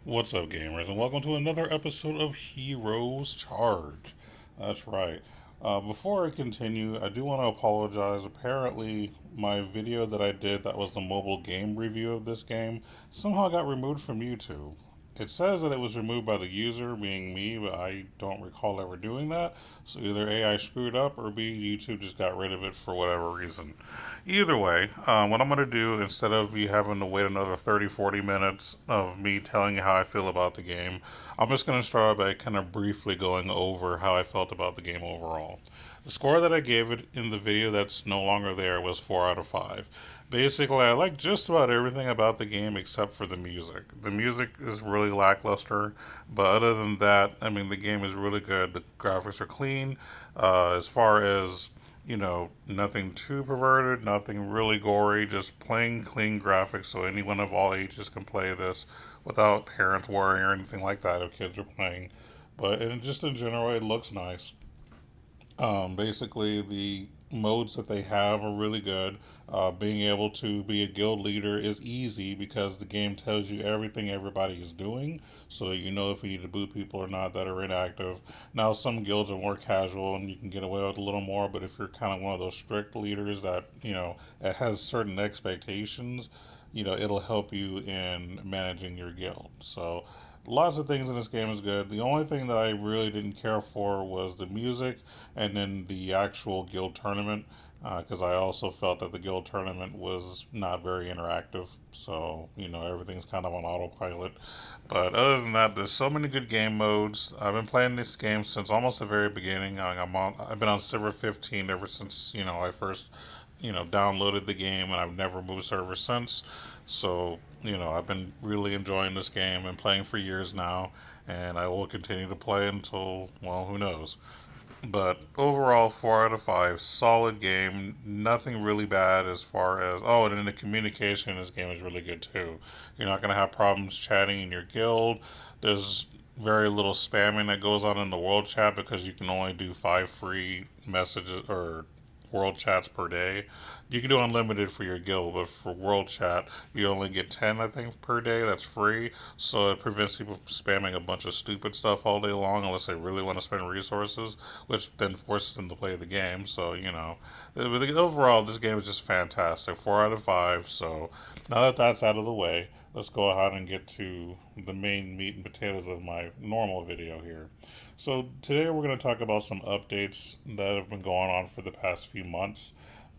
What's up, gamers, and welcome to another episode of Heroes Charge. That's right. Before I continue, I do want to apologize. Apparently, my video that I did that was the mobile game review of this game somehow got removed from YouTube. It says that it was removed by the user, being me, but I don't recall ever doing that. So either A, I screwed up, or B, YouTube just got rid of it for whatever reason. Either way, what I'm going to do, instead of you having to wait another 30, 40 minutes of me telling you how I feel about the game, I'm just going to start by kind of briefly going over how I felt about the game overall. The score that I gave it in the video that's no longer there was 4 out of 5. Basically, I like just about everything about the game except for the music. The music is really lackluster, but other than that, I mean, the game is really good. The graphics are clean. As far as nothing too perverted, nothing really gory, just plain clean graphics so anyone of all ages can play this without parents worrying or anything like that if kids are playing. But just in general, it looks nice. Basically, the modes that they have are really good. Being able to be a guild leader is easy because the game tells you everything everybody is doing, so that you know if you need to boot people or not that are inactive. Now, some guilds are more casual and you can get away with a little more, but if you're kind of one of those strict leaders that, it has certain expectations, it'll help you in managing your guild. So, lots of things in this game is good. The only thing that I really didn't care for was the music and then the actual guild tournament, because I also felt that the guild tournament was not very interactive. So, everything's kind of on autopilot. But other than that, there's so many good game modes. I've been playing this game since almost the very beginning. I've been on server 15 ever since, I first, downloaded the game, and I've never moved server since. So, I've been really enjoying this game and playing for years now, and I will continue to play until, well, who knows. But overall, 4 out of 5, solid game. Nothing really bad as far as and then the communication in this game is really good too. You're not gonna have problems chatting in your guild. There's very little spamming that goes on in the world chat because you can only do 5 free messages or world chats per day. You can do unlimited for your guild, but for world chat, you only get 10, I think, per day. That's free. So it prevents people from spamming a bunch of stupid stuff all day long unless they really want to spend resources, which then forces them to play the game. So, but overall, this game is just fantastic. 4 out of 5. So now that that's out of the way, let's go ahead and get to the main meat and potatoes of my normal video here. So today we're going to talk about some updates that have been going on for the past few months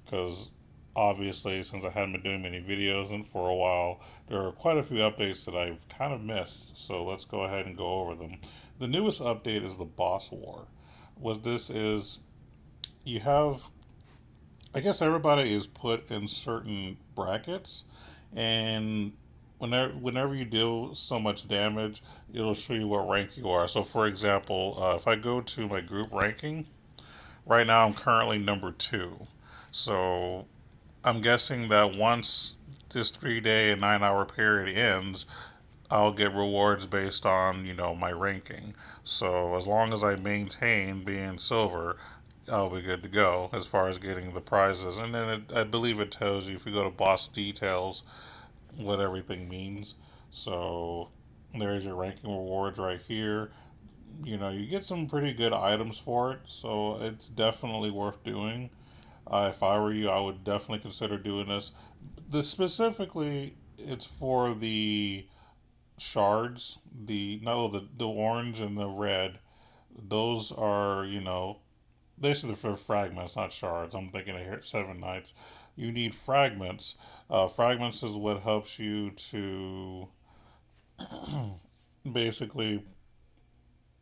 because obviously since I hadn't been doing many videos and for a while there are quite a few updates that I've kind of missed. So let's go ahead and go over them. The newest update is the boss war. What this is, you have, I guess everybody is put in certain brackets, and whenever you deal so much damage, it'll show you what rank you are. So, for example, if I go to my group ranking, right now I'm currently number 2. So, I'm guessing that once this 3 day and 9 hour period ends, I'll get rewards based on, my ranking. So as long as I maintain being silver, I'll be good to go as far as getting the prizes. And then I believe it tells you if you go to boss details what everything means. So there's your ranking rewards right here. You get some pretty good items for it, so it's definitely worth doing. If I were you, I would definitely consider doing this. Specifically, it's for the shards, the orange and the red. Those are basically for fragments, not shards. I'm thinking of here 7 nights. You need fragments. Fragments is what helps you to basically.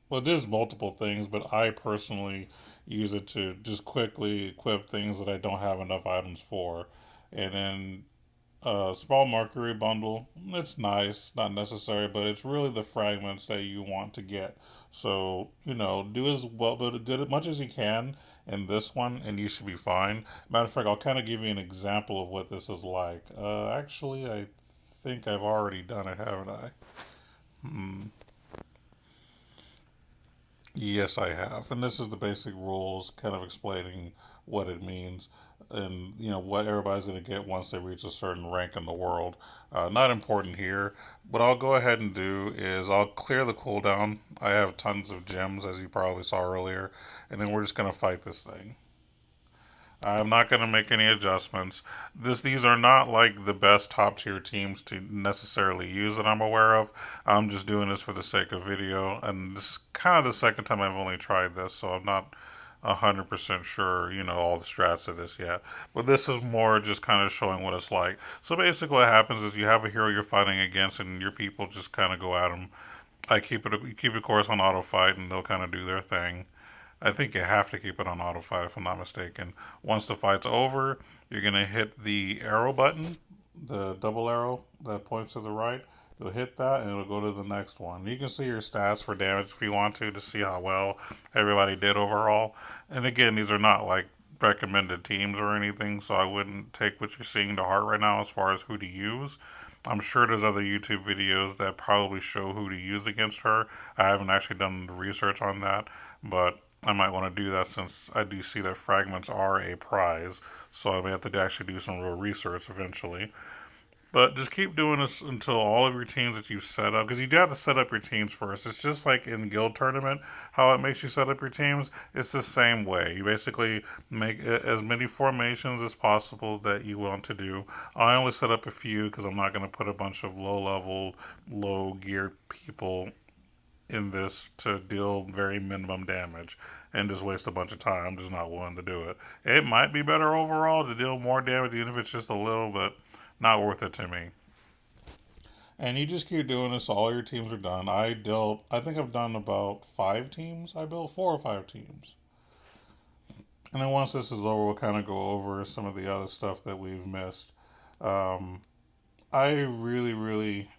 Well, there's multiple things, but I personally use it to just quickly equip things that I don't have enough items for, and then small mercury bundle. It's nice, not necessary, but it's really the fragments that you want to get. So do as well, but good as much as you can in this one, and you should be fine. Matter of fact, I'll kind of give you an example of what this is like. Actually, I think I've already done it, haven't I? Hmm. Yes, I have. And this is the basic rules, kind of explaining what it means. and what everybody's going to get once they reach a certain rank in the world. Not important here. What I'll go ahead and do is I'll clear the cooldown. I have tons of gems, as you probably saw earlier, and then we're just going to fight this thing. I'm not going to make any adjustments. These are not like the best top tier teams to necessarily use that I'm aware of. I'm just doing this for the sake of video, and this is kind of the second time I've only tried this, so I'm not 100% sure, all the strats of this yet. But this is more just kind of showing what it's like. So basically, what happens is you have a hero you're fighting against, and your people just kind of go at them. I keep it, of course, on auto fight, and they'll kind of do their thing. I think you have to keep it on auto fight if I'm not mistaken. Once the fight's over, you're gonna hit the arrow button, the double arrow that points to the right. You'll hit that and it'll go to the next one. You can see your stats for damage if you want to see how well everybody did overall. And again, these are not like recommended teams or anything, so I wouldn't take what you're seeing to heart right now as far as who to use. I'm sure there's other YouTube videos that probably show who to use against her. I haven't actually done the research on that, but I might want to do that since I do see that fragments are a prize. So I may have to actually do some real research eventually. But just keep doing this until all of your teams that you've set up, because you do have to set up your teams first. It's just like in Guild Tournament, how it makes you set up your teams. It's the same way. You basically make as many formations as possible that you want to do. I only set up a few because I'm not going to put a bunch of low level, low geared people in this to deal very minimum damage and just waste a bunch of time. I'm just not willing to do it. It might be better overall to deal more damage, even if it's just a little, but not worth it to me. And you just keep doing this. All your teams are done. I think I've done about 5 teams. I built 4 or 5 teams. And then once this is over, we'll kind of go over some of the other stuff that we've missed. Um, I really, really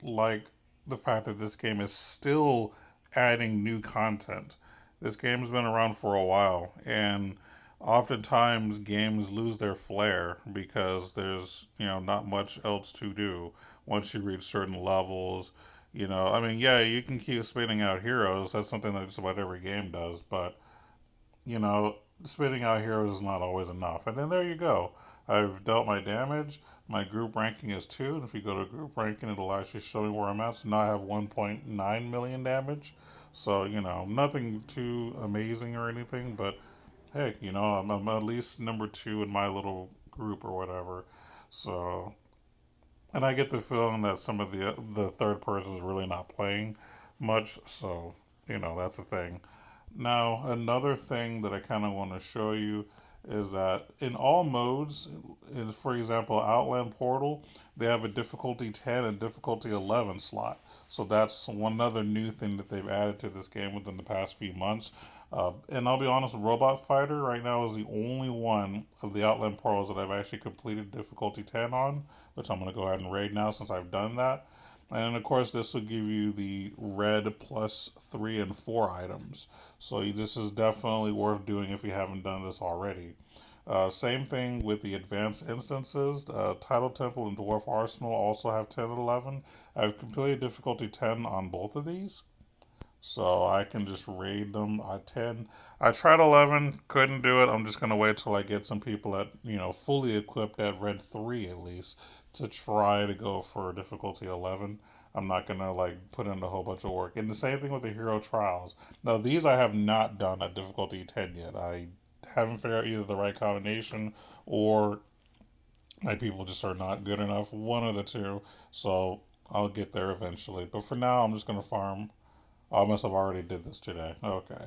like the fact that this game is still adding new content. This game's been around for a while, and oftentimes games lose their flair because there's not much else to do once you reach certain levels. I mean, yeah, you can keep spitting out heroes. That's something that just about every game does, but you know, spitting out heroes is not always enough. And then there you go. I've dealt my damage. My group ranking is 2. And if you go to group ranking, it'll actually show me where I'm at. So now I have 1.9 million damage. So, nothing too amazing or anything. But heck, I'm at least number 2 in my little group or whatever. So, and I get the feeling that some of the third person is really not playing much. So, that's the thing. Now, another thing that I kind of want to show you is that in all modes, for example, Outland Portal, they have a difficulty 10 and difficulty 11 slot. So that's one other new thing that they've added to this game within the past few months. And I'll be honest, Robot Fighter right now is the only one of the Outland Portals that I've actually completed difficulty 10 on, which I'm going to go ahead and raid now since I've done that. And of course, this will give you the red plus 3 and 4 items. So this is definitely worth doing if you haven't done this already. Same thing with the advanced instances. Tidal Temple and Dwarf Arsenal also have 10 and 11. I've completed difficulty 10 on both of these. So I can just raid them at 10. I tried 11, couldn't do it. I'm just going to wait till I get some people at, fully equipped at red 3 at least to try to go for difficulty 11. I'm not going to like put in a whole bunch of work. And the same thing with the hero trials. Now these I have not done at difficulty 10 yet. I haven't figured out either the right combination or my people just are not good enough. One of the two. So I'll get there eventually. But for now, I'm just going to farm. I must have already did this today. Okay.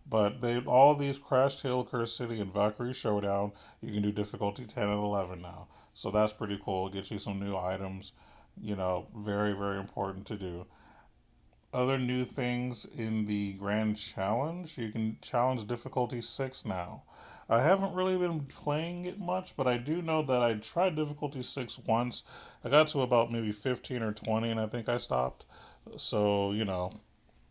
But they all these Crashed Hill, Curse City, and Valkyrie Showdown, you can do difficulty 10 and 11 now. So that's pretty cool. It gets you some new items. Very, very important to do. Other new things in the Grand Challenge, you can challenge difficulty 6 now. I haven't really been playing it much, but I do know that I tried difficulty 6 once. I got to about maybe 15 or 20, and I think I stopped. So,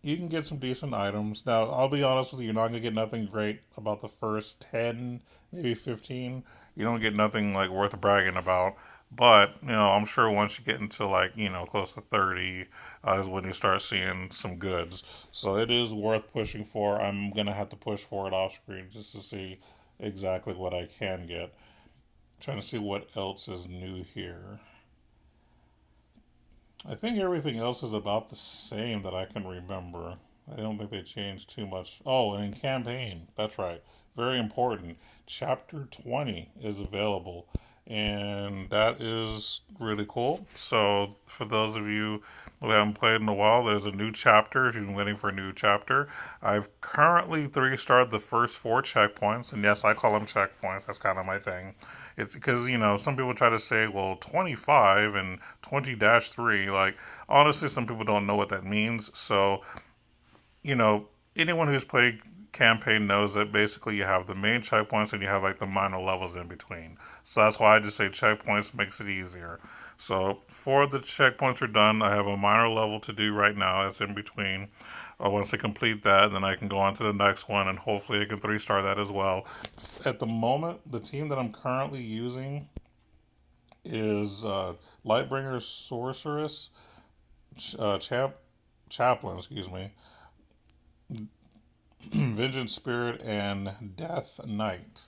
you can get some decent items. Now, I'll be honest with you, you're not going to get nothing great about the first 10, maybe 15. You don't get nothing like worth bragging about. But, I'm sure once you get into like, close to 30 is when you start seeing some goods. So it is worth pushing for. I'm going to have to push for it off screen just to see exactly what I can get. Trying to see what else is new here. I think everything else is about the same that I can remember. I don't think they changed too much. Oh, and in campaign, that's right. Very important. Chapter 20 is available, and that is really cool. So, for those of you who haven't played in a while, there's a new chapter. If you've been waiting for a new chapter, I've currently three starred the first four checkpoints, and yes, I call them checkpoints. That's kind of my thing. It's because, some people try to say, well, 25 and 20-3, like, honestly, some people don't know what that means. So, you know, anyone who's played campaign knows that basically you have the main checkpoints and you have like the minor levels in between. So that's why I just say checkpoints makes it easier. So four of the checkpoints are done. I have a minor level to do right now that's in between. Once I complete that, then I can go on to the next one and hopefully I can three-star that as well. At the moment, the team that I'm currently using is Lightbringer Sorceress, Chaplain, excuse me, Vengeance Spirit, and Death Knight.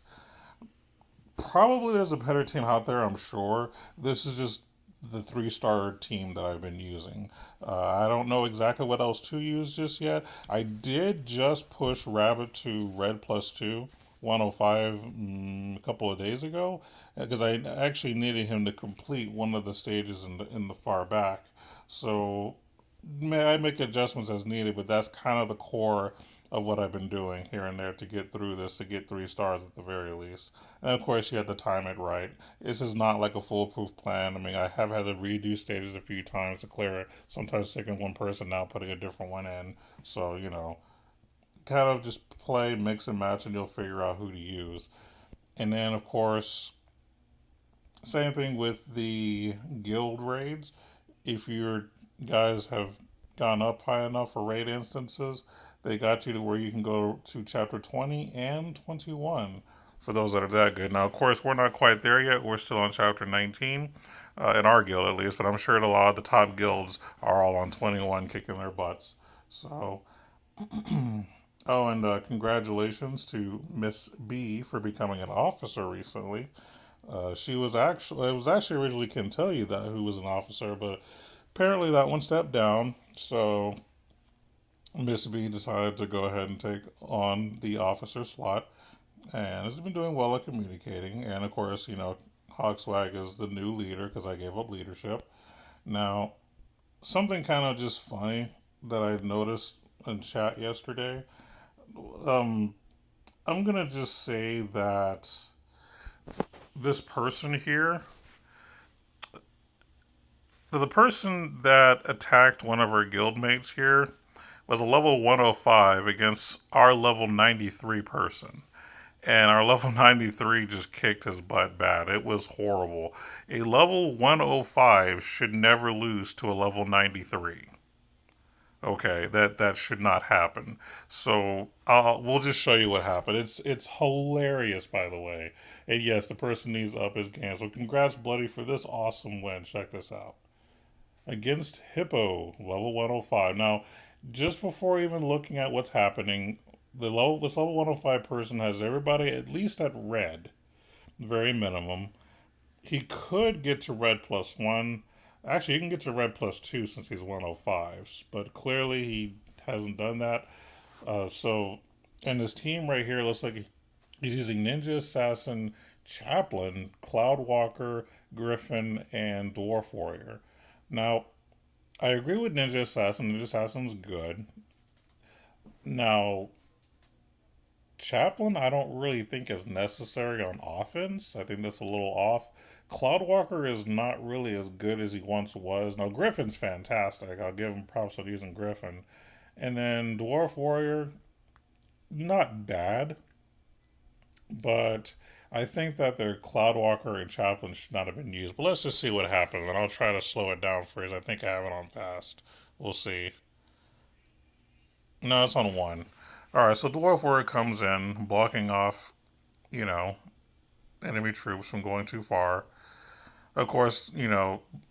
Probably there's a better team out there, I'm sure. This is just the three-star team that I've been using. I don't know exactly what else to use just yet. I did just push Rabbit to Red plus 2, 105 a couple of days ago because I actually needed him to complete one of the stages in the far back. So may I make adjustments as needed, but that's kind of the core of what I've been doing here and there to get through this, to get three stars at the very least. And of course, you had to time it right. This is not like a foolproof plan. I mean, I have had to redo stages a few times to clear it. Sometimes taking one person now, putting a different one in. So, kind of just play, mix and match, and you'll figure out who to use. And then, of course, same thing with the guild raids. If your guys have gone up high enough for raid instances, they got you to where you can go to chapter 20 and 21 for those that are that good. Now, of course, we're not quite there yet. We're still on chapter 19, in our guild at least, but I'm sure a lot of the top guilds are all on 21 kicking their butts. So, oh, and congratulations to Miss B for becoming an officer recently. She was actually, it was actually originally Can Tell You that who was an officer, but apparently that one stepped down. So Miss B decided to go ahead and take on the officer slot, and has been doing well at communicating. And of course, Hogswag is the new leader because I gave up leadership. Now, something kind of just funny that I noticed in chat yesterday. Um, I'm gonna just say that this person here, the person that attacked one of our guildmates here, was a level 105 against our level 93 person. And our level 93 just kicked his butt bad. It was horrible. A level 105 should never lose to a level 93. Okay, that should not happen. So we'll just show you what happened. It's hilarious, by the way. And yes, the person needs to up his game. So congrats, Bloody, for this awesome win. Check this out against Hippo, level 105. Now, just before even looking at what's happening, this level 105 person has everybody at least at red, very minimum. He could get to red plus one. Actually, he can get to red plus two since he's 105s, but clearly he hasn't done that. And his team right here looks like he's using Ninja Assassin, Chaplain, Cloudwalker, Griffin, and Dwarf Warrior. Now, I agree with Ninja Assassin. Ninja Assassin's good. Now, Chaplain, I don't really think is necessary on offense. I think that's a little off. Cloudwalker is not really as good as he once was. Now, Griffin's fantastic. I'll give him props on using Griffin. And then Dwarf Warrior, not bad, but I think that their Cloudwalker and Chaplain should not have been used. But let's just see what happens, and I'll try to slow it down for you. I think I have it on fast. We'll see. No, it's on one. All right, so Dwarf Warrior comes in, blocking off, you know, enemy troops from going too far. Of course,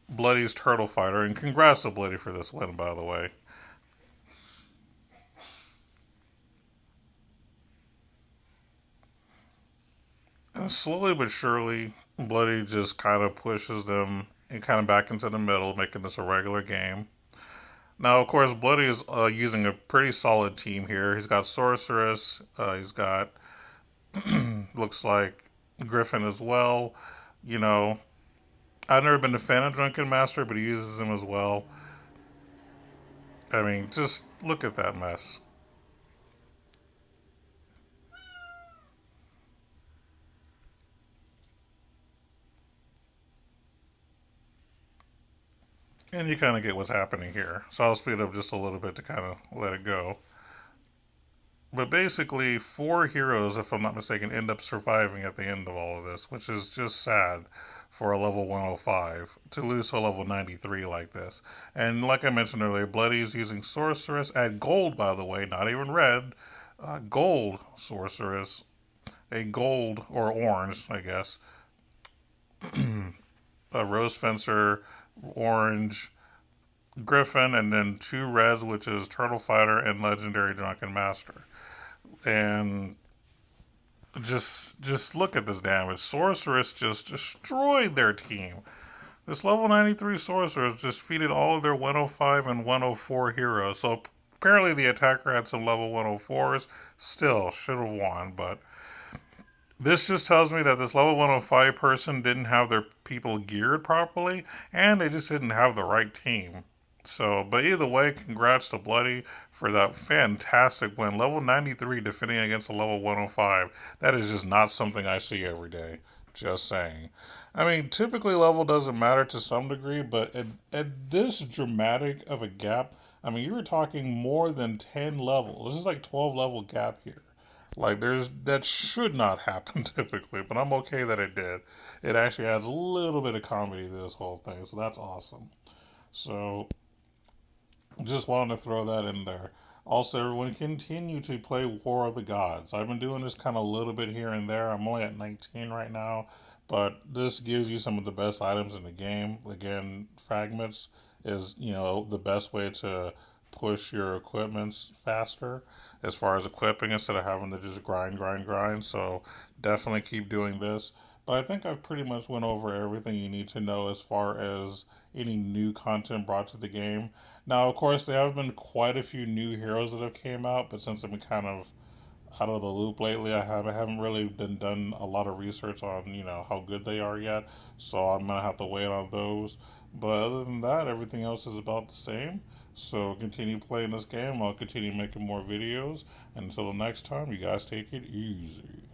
Bloody's Turtle Fighter, and congrats to Bloody for this win, by the way. And slowly but surely, Bloody just kind of pushes them and kind of back into the middle, making this a regular game. Now, of course, Bloody is using a pretty solid team here. He's got Sorceress. He's got looks like Griffin as well. You know, I've never been a fan of Drunken Master, but he uses him as well. I mean, just look at that mess. And you kind of get what's happening here. So I'll speed up just a little bit to kind of let it go. But basically, four heroes, if I'm not mistaken, end up surviving at the end of all of this, which is just sad for a level 105 to lose to a level 93 like this. And like I mentioned earlier, Bloody's using Sorceress at gold, by the way, not even red. Gold Sorceress, a gold or orange, I guess. A Rose Fencer, orange, Griffin, and then two reds, which is Turtle Fighter and Legendary Drunken Master. And just look at this damage. Sorceress just destroyed their team. This level 93 Sorceress just defeated all of their 105 and 104 heroes. So apparently the attacker had some level 104s. Still, should have won. But this just tells me that this level 105 person didn't have their people geared properly. And they just didn't have the right team. So, but either way, congrats to Bloody for that fantastic win. Level 93 defending against a level 105. That is just not something I see every day. Just saying. I mean, typically level doesn't matter to some degree, but at this dramatic of a gap, I mean, you were talking more than 10 levels. This is like 12 level gap here. Like that should not happen typically, but I'm okay that it did. It actually adds a little bit of comedy to this whole thing, so that's awesome. So just wanted to throw that in there. Also, everyone continue to play War of the Gods. I've been doing this kind of a little bit here and there. I'm only at 19 right now, but this gives you some of the best items in the game. Again, fragments is the best way to push your equipments faster as far as equipping instead of having to just grind. So definitely keep doing this. But I think I've pretty much went over everything you need to know as far as any new content brought to the game. Now, of course, there have been quite a few new heroes that have came out, but since I've been kind of out of the loop lately, I haven't really been done a lot of research on how good they are yet. So I'm gonna have to wait on those. But other than that, everything else is about the same. So continue playing this game. I'll continue making more videos. And until the next time, you guys take it easy.